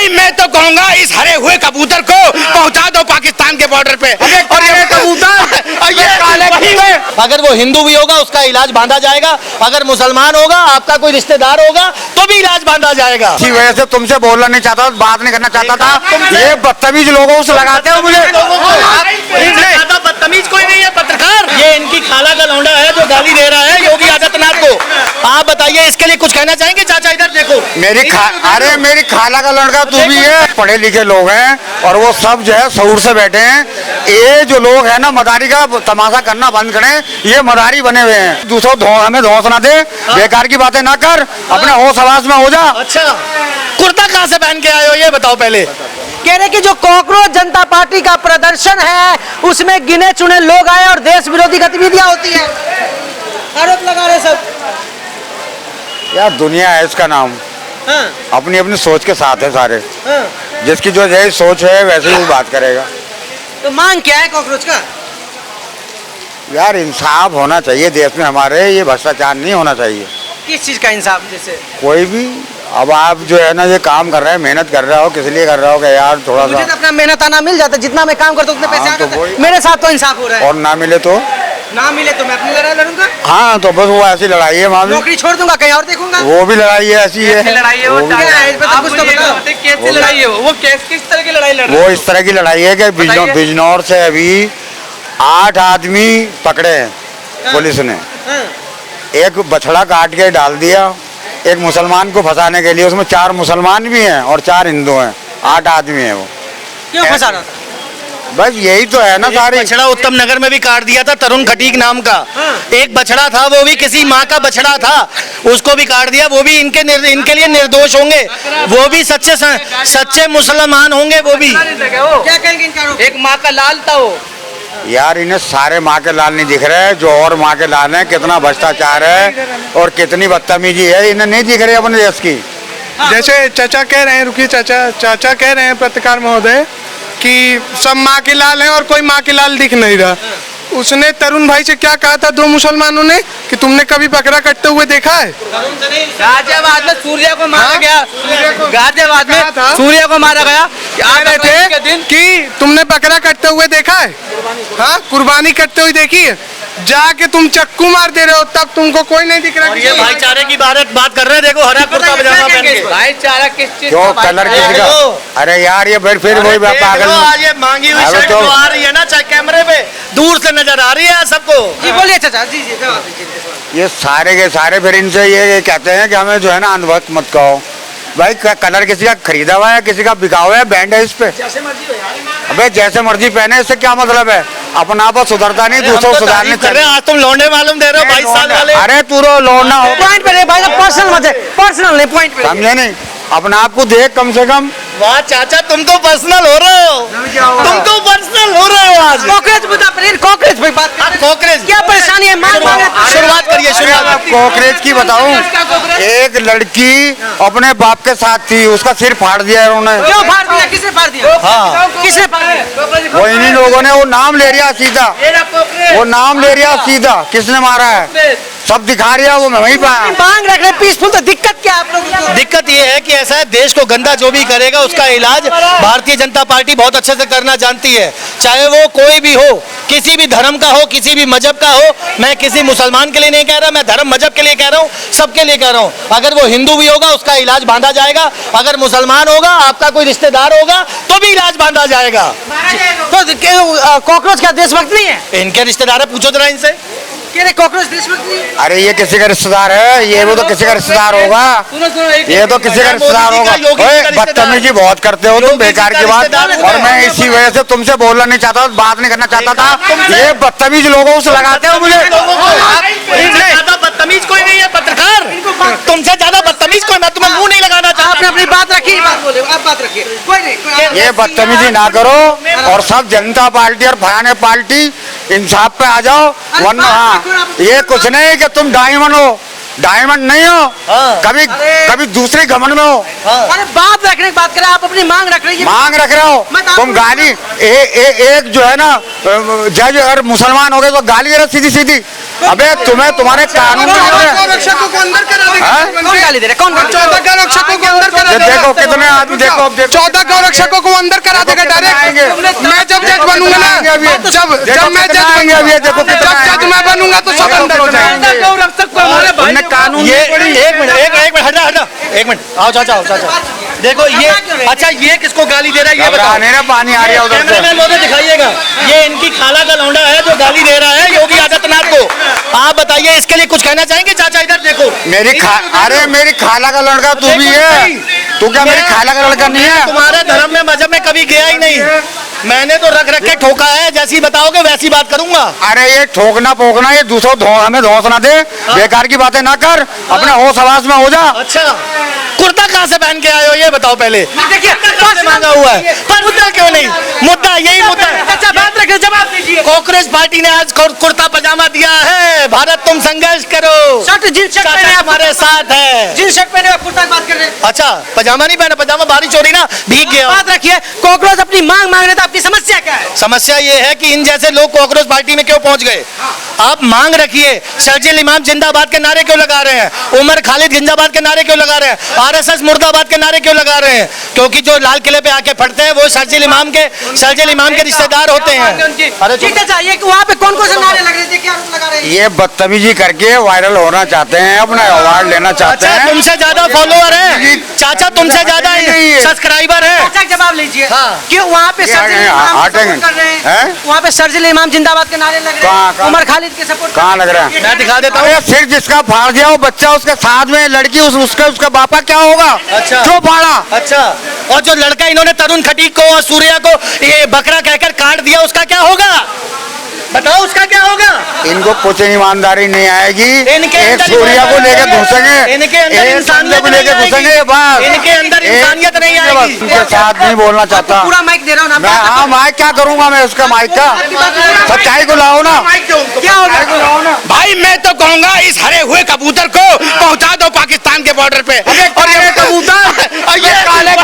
भाई मैं तो कहूँगा इस हरे हुए कबूतर को पहुंचा दो पाकिस्तान के बॉर्डर पे। और ये कबूतर ये अगर वो हिंदू भी होगा उसका इलाज बांधा जाएगा, अगर मुसलमान होगा आपका कोई रिश्तेदार होगा तो भी इलाज बांधा जाएगा। इसी वजह से तुमसे बोलना नहीं चाहता, बात नहीं करना चाहता था। ये बदतमीज लोगों से लगाते हो मुझे। बदतमीज कोई नहीं है पत्रकार, ये इनकी खाला का लौंडा है जो गाली दे रहा है योगी आदित्यनाथ को। आप बताइए इसके लिए कुछ कहना चाहेंगे? चाचा इधर देखो। अरे मेरी खाला का लड़का तू भी है। पढ़े लिखे लोग हैं और वो सब जो है शऊर से बैठे हैं। ये जो लोग हैं ना मदारी का तमाशा करना बंद करें, ये मदारी बने हुए हैं। दूसरों हमें धौंस ना दे, बेकार की बातें ना कर, अपने होश हवास में हो जा। अच्छा, कुर्ता कहाँ से पहन के आए हो ये बताओ पहले। कह रहे कि जो कॉकरोच जनता पार्टी का प्रदर्शन है उसमें गिने चुने लोग आए और देश विरोधी गतिविधियां होती है, आरोप लगा रहे सब। यार दुनिया है इसका नाम, हाँ, अपनी अपनी सोच के साथ है सारे। हाँ। जिसकी जो जैसी सोच है वैसे ही बात करेगा। तो मांग क्या है कॉकरोच का? यार इंसाफ होना चाहिए देश में हमारे, ये भ्रष्टाचार नहीं होना चाहिए। किस चीज का इंसाफ? जैसे कोई भी, अब आप जो है ना ये काम कर रहे हैं, मेहनत कर रहे हो, किस लिए कर रहे हो कि यार थोड़ा मुझे तो सा अपना मेहनत आना मिल जाता है, जितना मैं काम करता हूँ उतने पैसे आ तो जाते वही। हैं। मेरे साथ तो इंसाफ हो रहा है। और ना मिले तो ना मिले तो मैं अपनी लड़ाई लड़ूंगा, हाँ तो बस वो ऐसी लड़ाई है वहाँ भी, नौकरी छोड़ दूंगा, कहीं और देखूंगा। वो भी लड़ाई है, ऐसी है लड़ाई है वो, वो भी- क्या है? इसमें तो कुछ तो बताओ। कैसी लड़ाई है वो किस तरह की लड़ाई लड़ रहे वो इस तरह की लड़ाई है कि बिजनौर से अभी 8 आदमी पकड़े हैं पुलिस ने। हाँ। एक बछड़ा काट के डाल दिया एक मुसलमान को फंसाने के लिए, उसमें 4 मुसलमान भी हैं और 4 हिंदू हैं, 8 आदमी हैं वो। क्यों फंसा रहा था? बस यही तो है ना सारी। बछड़ा उत्तम नगर में भी काट दिया था तरुण खटीक नाम का। एक बछड़ा था, वो भी किसी माँ का बछड़ा था, उसको भी काट दिया। वो भी इनके लिए निर्दोष होंगे, वो भी सच्चे मुसलमान होंगे वो भी। क्या कहेंगे इनका आरोप? एक माँ का लाल था वो। यार इन्हें सारे माँ के लाल नहीं दिख रहे, जो और माँ के लाल हैं, कितना भ्रष्टाचार है और कितनी बदतमीजी है, इन्हें नहीं दिख रही अपने देश की। जैसे चाचा कह रहे हैं, रुकिए चाचा कह रहे हैं पत्रकार महोदय कि सब माँ के लाल हैं और कोई माँ के लाल दिख नहीं रहा। उसने तरुण भाई से क्या कहा था 2 मुसलमानों ने कि तुमने कभी बकरा कटते हुए देखा है? गाजियाबाद में सूर्य को मारा गया, गाजियाबाद में सूर्य को मारा गया। कह रहे थे कि तुमने बकरा कटते हुए देखा है, हाँ कुर्बानी करते हुए देखी है। जाके तुम चक्कू मार दे रहे हो तब तुमको कोई नहीं दिख रहा। और ये भाईचारे की बात कर रहे हैं, देखो हरा कुर्ता पजामा पहन के। भाईचारा किस चीज क्यों का? कलर किसी का? अरे यार ये फिर वही पागल। आज ये मांगी हुई अरे शर्ट तो- जो आ रही है ना, चाहे कैमरे पे दूर से नजर आ रही है सबको। जी बोलिए चाचा, जी जी जवाब दीजिए। ये सारे के सारे फिर इनसे ये कहते हैं कि हमें जो है ना अंधभक्त मत कहो। भाई कलर किसी का खरीदा हुआ है, किसी का बिका हुआ है, बैंड है इस पे। अबे जैसे मर्जी पहने, इससे क्या मतलब है? अपना आप सुधरता नहीं, दूसरों को सुधारने कर रहे हैं। आज तुम लौंडे मालूम दे रहे हो 22 साल वाले। अरे तू लौटना हो, पॉइंट पे भाई साहब, पर्सनल मत है, पर्सनल नहीं, पॉइंट पे। समझे नहीं? अपना आप को देख कम से कम। वाह चाचा तुम तो पर्सनल हो रहे हो, तुम तो पर्सनल हो रहे हो आज। कॉकरोच मुद्दा पर कॉकरोच पे बात कर। कॉकरेज क्या परेशानी है? शुरुआत करिए शुरुआत। कॉकरेज की बताऊं, एक लड़की अपने बाप के साथ थी, उसका सिर फाड़ दिया है उन्होंने। क्यों फाड़ दिया? किसने फाड़ दिया? हाँ किसने फाड़ दिया? वो इन्हीं लोगों ने, वो नाम ले रिया सीधा, वो नाम ले रिया सीधा, किसने मारा है सब दिखा रिया, वो मैं वहीं पाया। मांग रख रहे पीसफुल, तो दिक्कत क्या है आप लोगों को? दिक्कत ये है कि ऐसा है, देश को गंदा जो भी करेगा उसका इलाज भारतीय जनता पार्टी बहुत अच्छे से करना जानती है, चाहे वो कोई भी हो, किसी भी धर्म का हो, किसी भी मजहब का हो। मैं किसी मुसलमान के लिए नहीं कह रहा, मैं धर्म मजहब के लिए कह रहा हूँ, सबके लिए कह रहा हूँ। अगर वो हिंदू भी होगा उसका इलाज बांधा जाएगा, अगर मुसलमान होगा, आपका कोई रिश्तेदार होगा तो भी इलाज बांधा जाएगा। तो कॉकरोच क्या देशभक्त नहीं है? इनके रिश्तेदार है, पूछो जरा इनसे। कह रहे कॉकरोच देशभक्त नहीं है? अरे ये किसी का रिश्तेदार है, ये वो तो किसी का रिश्तेदार होगा, ये तो किसी का रिश्तेदार होगा। ओए बदतमीजी बहुत करते हो तुम, बेकार की बात। और मैं इसी वजह से तुमसे बोलना नहीं चाहता, बात नहीं करना चाहता था। ये बदतमीज लोगों से लगाते हो मुझे। ज्यादा बदतमीज कोई नहीं है पत्रकार, तुमसे ज्यादा बदतमीज कोई, मैं तुम्हें मुंह नहीं लगाना चाहता। आपने अपनी बात रखी, बात बोले, आप बात रखिए। कोई नहीं, ये बदतमीजी ना करो और सब जनता पार्टी और फलाने पार्टी इंसाफ पे आ जाओ, वरना हाँ ये कुछ नहीं कि तुम डायमंड हो, डायमंड नहीं हो, कभी दूसरे घमंड में हो। अरे बात रखने की बात करें, आप अपनी मांग रख रही है। मांग रख रहे हो तुम, गाली एक जो है ना जज अगर मुसलमान हो गए तो गाली दे रहे सीधी सीधी, अबे तुम्हें तुम्हारे कानून रक्षकों को अंदर करा देगा। कौन गाली दे रहा है? कौन 14 गौ रक्षकों को अंदर करा ये देगा। देखो कितने आदमी, देखो अब देखो 14 गौ रक्षकों को अंदर करा देगा डायरेक्ट। मैं जब जज बनूंगा ना, जब मैं जज आएंगे अभी, ये देखो कितना जब जज मैं बनूंगा तो सब अंदर हो जाएंगे। हमने कानून ये एक मिनट हटा एक मिनट, आओ चाचा देखो ये, अच्छा ये किसको गाली दे रहा है ये बताओ। घबराने ना, पानी आ रही है उधर से। कैमरामैन महोदय दिखाइएगा, ये इनकी खाला का लौंडा है जो गाली दे रहा है योगी आदित्यनाथ को। आप बताइए इसके लिए कुछ कहना चाहेंगे? चाचा इधर देखो, अरे मेरी खाला का लड़का तू भी है, तू क्या मेरी खाला का लड़का नहीं है? तुम्हारे धर्म में मजहब में कभी गया ही नहीं, मैंने तो रख के ठोका है, जैसी बताओगे वैसी बात करूंगा। अरे ये ठोकना पोकना, ये दूसरों हमें धौंस ना दे, बेकार की बातें ना कर, अपने होश आवाज में हो जा। अच्छा, कुर्ता कहाँ से पहन के आए हो ये बताओ पहले। देखिए मांगा हुआ है पर मुद्दा क्यों नहीं? मुद्दा यही मुद्दा है। अच्छा बात रखिए, जवाब दीजिए। कांग्रेस पार्टी ने आज कुर्ता पजामा दिया है, भारत तुम संघर्ष करो, शर्ट जींस शर्ट पहने आप हमारे साथ है। जींस शर्ट पहने आप कुर्ता की बात कर रहे हैं। अच्छा पजामा नहीं पहना, पजामा बारिश हो रही ना, भीग गया। बात रखिए, कांग्रेस अपनी मांग मांग रहे थे, आपकी समस्या क्या है? समस्या ये है कि इन जैसे लोग कांग्रेस पार्टी में क्यों पहुंच गए। आप मांग रखिए, शर्जिल इमाम जिंदाबाद के नारे क्यों लगा रहे हैं, उमर खालिद जिंदाबाद के नारे क्यों लगा रहे हैं, आरएसएस मुर्दाबाद के नारे क्यों लगा रहे हैं? क्योंकि जो लाल किले पे आके फटते हैं वो शर्जिल इमाम के रिश्तेदार होते हैं। अरे ठीक है, चाहिए कि वहाँ पे कौन कौन से नारे लग रहे थे, क्या लगा रहे हैं? ये बदतमीजी करके वायरल होना चाहते हैं, अपना अवार्ड लेना चाहते अच्छा हैं। तुमसे ज्यादा फॉलोअर है चाचा, तुमसे ज्यादा नहीं है। सब्सक्राइबर है। अच्छा जवाब लीजिए। हाँ। कि वहाँ पे ये शर्जिल आगे इमाम हटेंगे। सपोर्ट कर रहे हैं, हैं? वहाँ पे शर्जिल इमाम जिंदाबाद के नारे लग रहे कहाँ, हैं, कहाँ? उमर खालिद के सपोर्ट कहाँ लग रहा है? मैं दिखा देता हूँ। अरे सिर जिसका फाड़ दिया वो बच्चा, उसके साथ में लड़की, उसका बापा क्या होगा? अच्छा। क्यों फाड़ा? अच्छा, और जो लड़का इन्होंने तरुण खटीक को और सूर्या को ये बकरा कहकर काट दिया उसका क्या होगा? बताओ उसका क्या होगा? इनको कुछ ईमानदारी नहीं आएगी। इनके एक अंदर सूर्या को लेके घुसेंगे, इनके अंदर एक इंसानियत को लेके नहीं घुसेंगे, आएगी। बस इनके अंदर इंसानियत नहीं आएगी। उनके साथ नहीं बोलना चाहता पूरा माइक दे रहा हूँ ना। मैं। हाँ माइक क्या करूंगा मैं उसका माइक का? सच्चाई को लाओ ना, क्या होगा? सच्चाई को लाओ ना। भाई मैं तो कहूंगा इस हरे हुए कबूतर को पहुंचा दो पाकिस्तान के बॉर्डर पे। और ये कबूतर और ये काले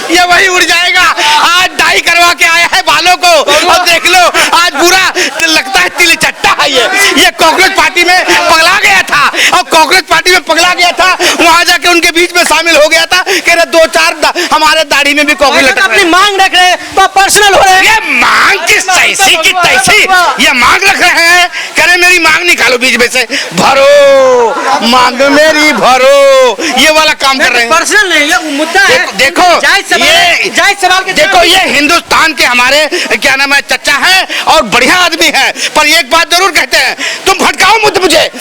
ये वही उड़ जाएगा। आज डाई करवा के आया है बालों को, और देख लो आज पूरा लगता है तिल चट्टा है। ये कांग्रेस पार्टी में पगला गया था, और कांग्रेस पार्टी में पगला गया था, वहां जाके उनके बीच में शामिल हो गया था। कह रहे 2-4 हमारे दाढ़ी में भी कांग्रेस लटक रहे अपनी हैं। मांग रख रहे हैं तो पर्सनल हो रहे हैं। ये मांग किस तैसी की तैसी, ये मांग रख रहे हैं। कह रहे मेरी मांग निकालो बीच में से, भरो मांग मेरी भरो, ये वाला काम कर रहे हैं। पर्सनल नहीं, ये मुद्दा है। देखो जायज सवाल के देखो ये हिंदुस्तान के हमारे क्या नाम है चचा है और बढ़िया आदमी है, पर एक बात जरूर कहते हैं, तुम भटकाओ मत मुझे,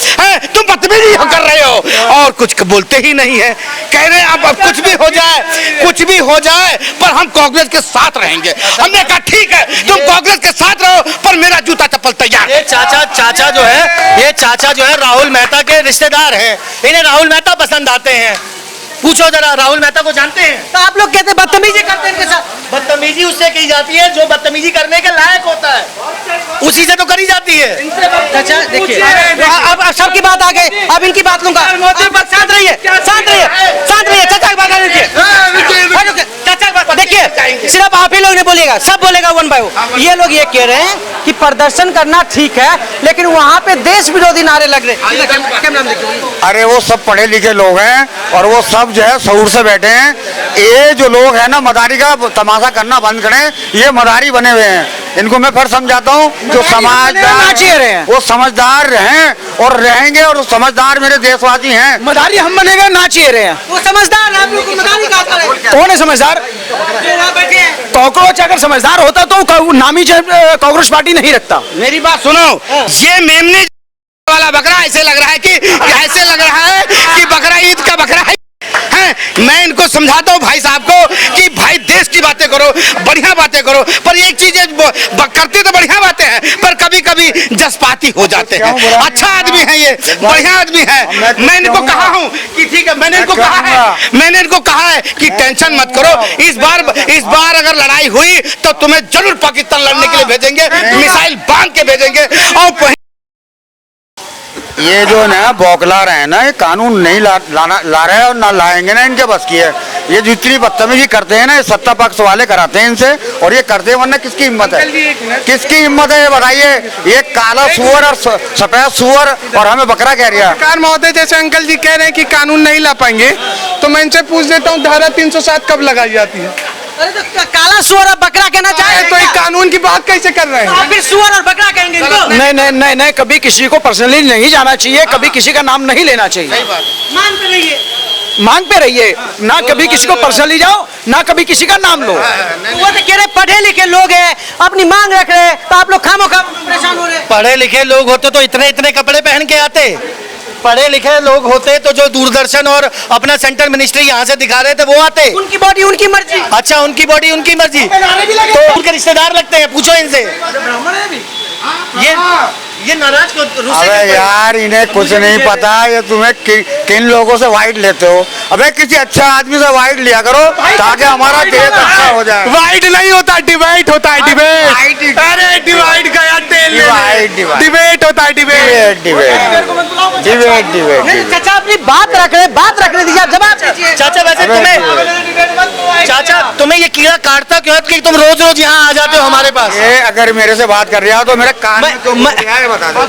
तुम बदतमीजी कर रहे हो और कुछ बोलते ही नहीं है। कह रहे हैं अब कुछ भी हो जाए पर हम कांग्रेस के साथ रहेंगे। हमने कहा ठीक है तुम कांग्रेस के साथ रहो, पर मेरा जूता चप्पल तैयार। ये चाचा जो है राहुल मेहता के रिश्तेदार हैं, इन्हें राहुल मेहता पसंद आते हैं। पूछो जरा, राहुल मेहता को जानते हैं? तो आप लोग कहते हैं बदतमीजी करते हैं इनके साथ। बदतमीजी उससे की जाती है जो बदतमीजी करने के लायक होता है, उसी से तो करी जाती है। अच्छा देखिए, अब सबकी बात आ गई, अब इनकी बात लूंगा। शांत रहिए चाचा की बात देखिए, सिर्फ आप ही लोग नहीं बोलिएगा, सब बोलेगा वन बाय वन। ये लोग ये कह रहे हैं कि प्रदर्शन करना ठीक है, लेकिन वहाँ पे देश विरोधी नारे लग रहे हैं। अरे वो सब पढ़े लिखे लोग हैं और वो सब जो है शऊर से बैठे हैं। ये जो लोग हैं ना मदारी का तमाशा करना बंद करें, ये मदारी बने हुए हैं। इनको मैं फिर समझाता हूँ, जो समझदार हैं वो समझदार हैं और रहेंगे, और समझदार मेरे देशवासी हैं। मदारी हम बनेगा नाचिए रहे हैं। वो समझदार है, आप लोग को मदारी कहा जा रहा है। कौन है समझदार? कॉकरोच अगर समझदार होता तो नामी कांग्रेस पार्टी नहीं रखता। मेरी बात सुनो, ये मेमने वाला बकरा ऐसे लग रहा है कि बकरा ईद का बकरा है। मैं इनको समझाता हूँ भाई साहब को कि भाई देश की बातें करो, बढ़िया बातें करो, पर एक चीज करते तो बढ़िया बातें हैं, पर कभी कभी जज्बाती हो जाते हैं। अच्छा आदमी है ये, बढ़िया आदमी है। मैं इनको कहा हूँ कि ठीक है, मैंने इनको कहा है कि टेंशन मत करो, इस बार अगर लड़ाई हुई तो तुम्हें जरूर पाकिस्तान लड़ने के लिए भेजेंगे, मिसाइल बांध के भेजेंगे। और ये जो ना बौखला रहे हैं ना, ये कानून नहीं ला रहे हैं और ना लाएंगे ना, इनके बस की है। ये जितनी बदतमीजी करते हैं ना, ये सत्ता पक्ष वाले कराते हैं इनसे, और ये करते हैं, वरना किसकी हिम्मत है? किसकी हिम्मत है ये बताइए? ये काला सुअर और सफेद सुअर और हमें बकरा कह रहा है। सरकार महोदय जैसे अंकल जी कह रहे हैं कि कानून नहीं ला पाएंगे, तो मैं इनसे पूछ देता हूँ धारा 307 कब लगाई जाती है? अरे तो काला सुअर और बकरा कहना चाहे तो ये कानून की बात कैसे कर रहे हैं? फिर सुअर और बकरा कहेंगे इनको? नहीं, कभी किसी को पर्सनली नहीं जाना चाहिए, कभी किसी का नाम नहीं लेना चाहिए। मान पे रहिए। मांग पे रहिए ना, कभी किसी को पर्सनली जाओ ना, कभी किसी का नाम लो। वो तो कह रहे पढ़े लिखे लोग हैं, अपनी मांग रख रहे हैं, तो आप लोग खामोखा परेशान हो रहे हैं। पढ़े लिखे लोग होते तो इतने इतने कपड़े पहन के आते। पढ़े लिखे लोग होते तो जो दूरदर्शन और अपना सेंट्रल मिनिस्ट्री यहाँ से दिखा रहे थे वो आते। उनकी बॉडी उनकी मर्जी। अच्छा, उनकी बॉडी उनकी मर्जी, तो उनके रिश्तेदार लगते हैं, पूछो इनसे। ये नाराज क्यों? अबे यार, इन्हें कुछ नहीं पता, ये तुम्हें किन लोगों से वाइट लेते हो? अबे किसी अच्छा आदमी से वाइट लिया करो ताकि हमारा देश अच्छा हो जाए। वाइड नहीं होता, डिबेट होता है, डिबेट। अरे डिवाइड गया तेल डिबेट होता है, डिबेट। नहीं चाचा अपनी बात रख रहे दीजिए, आप जवाब दीजिए। चाचा वैसे तुम्हें ये कीड़ा काटता क्यों है कि तुम रोज रोज यहाँ आ जाते हो हमारे पास? ये अगर मेरे से बात कर रहा हो तो मेरे कान में क्यों घुस रहा है बता दो।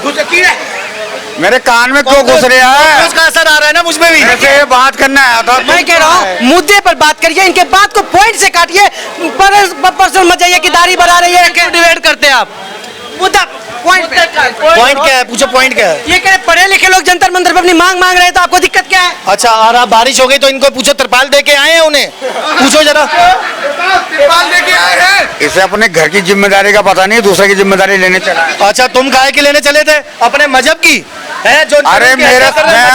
मेरे कान में क्यों घुस रहा है? उसका असर आ रहा है ना मुझ में भी। ऐसे बात करना आया था। मैं कह रहा हूँ मुद्दे पर बात करिए, इनके बात को पॉइंट से काटिए, पर्सनल मत जाइए कि दाढ़ी बढ़ा रही है। क्यों डिबेट करते हैं आप? मुद्दा पॉइंट पॉइंट क्या है? पूछो पॉइंट क्या है? ये कह रहे पढ़े लिखे लोग जंतर मंतर पर अपनी मांग रहे हैं, तो आपको दिक्कत क्या है? अच्छा, और अब बारिश हो गई तो इनको पूछो, तिरपाल दे के आए हैं उन्हें? पूछो जरा। इसे अपने घर की जिम्मेदारी का पता नहीं, दूसरे की जिम्मेदारी लेने चला है। अच्छा, तुम काहे के लेने चले थे? अपने मजहब की है जो? अरे मेरे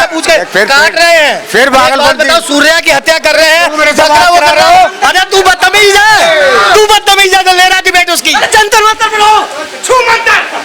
पूछ के काट रहे हैं, फिर भागलपुर बताओ, सूर्या की हत्या कर रहे हैं, मेरे से बकरा बात वो करा कर रहे रहे हो। हो। अरे तू बदतमीज है, तो ले रहा डिबेट उसकी। जंतर मंतर पर हो, छू मंतर।